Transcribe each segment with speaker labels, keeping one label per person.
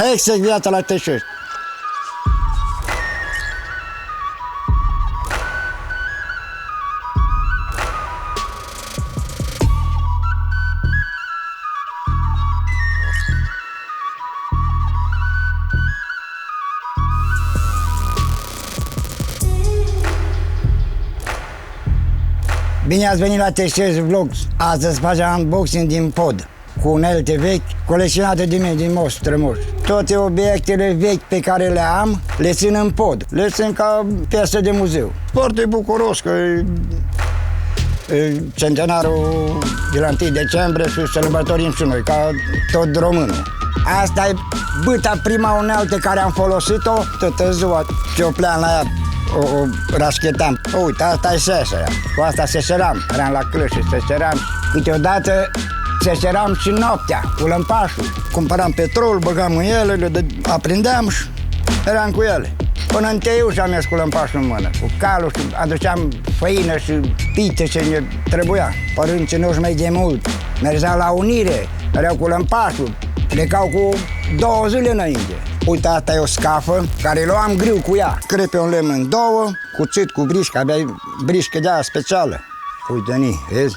Speaker 1: Hexec viața la Teșești. Bine ați venit la Teșești Vlogs. Astăzi facem unboxing din pod, cu unelte vechi, colecționate de mine, din moș strămoși. Toate obiectele vechi pe care le am, le țin în pod. Le țin ca piesă de muzeu. Foarte bucuros că e centenarul de la 1 decembrie și sărbătorim și noi, ca tot românul. Asta e bâta, prima unealtă care am folosit-o toată ziua. Ciopleam la ea, o raschetam. Uite, asta e sesea. Cu asta seseram. Eram la Cluj și seseram. Câteodată seseram și noaptea, cu lămpașul. Cumpăram petrol, băgam în ele, le aprindeam și eram cu ele. Până în Teiuș am mers cu lămpașul în mână, cu calul și aduceam făină și pite ce ne trebuia. Părinții noștri mai de mult mergeau la Unire, erau cu lămpașul, plecau cu 2 zile înainte. Uite, asta e o scafă care luam grâu cu ea. Crepe un lemn în două, cuțit cu brișcă, aveai brișcă de aia specială. Uite, ni, vezi?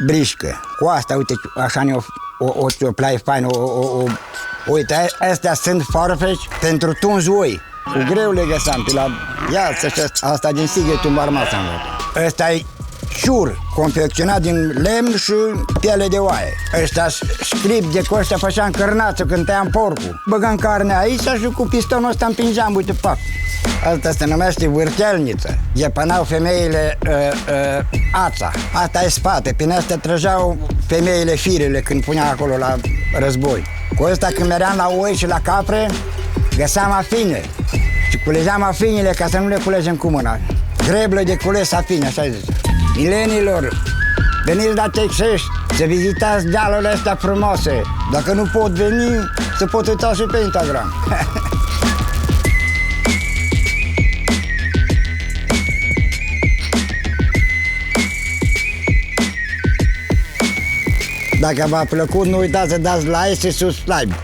Speaker 1: Brișcă. Cu asta, uite, așa ne o cioplai faină, uite, astea sunt farfeci pentru tuns oi. Cu greu le găseam pe la iarță și asta din Sighetul Marmasa. Ăsta e șur, confecționat din lemn și piele de oaie. Ăsta scrip de cu ăștia făceam cărnață când tăiam porcul. Băgam carnea aici și cu pistonul ăsta împingeam, uite, pac. Asta se numește vârtelniță. Gepănau femeile ața. Asta e spate, prin astea trăgeau femeile firele când puneau acolo la război. Cu ăsta când meream la oi și la capre, găseam afine. Și culegeam afinile ca să nu le culegem cu mâna. Greblă de cules afine, așa zice. Milenilor, veniți la Teșești să vizitați dealurile astea frumoase. Dacă nu pot veni, se pot uita și pe Instagram. Dacă v-a plăcut, nu uitați să dați like și subscribe.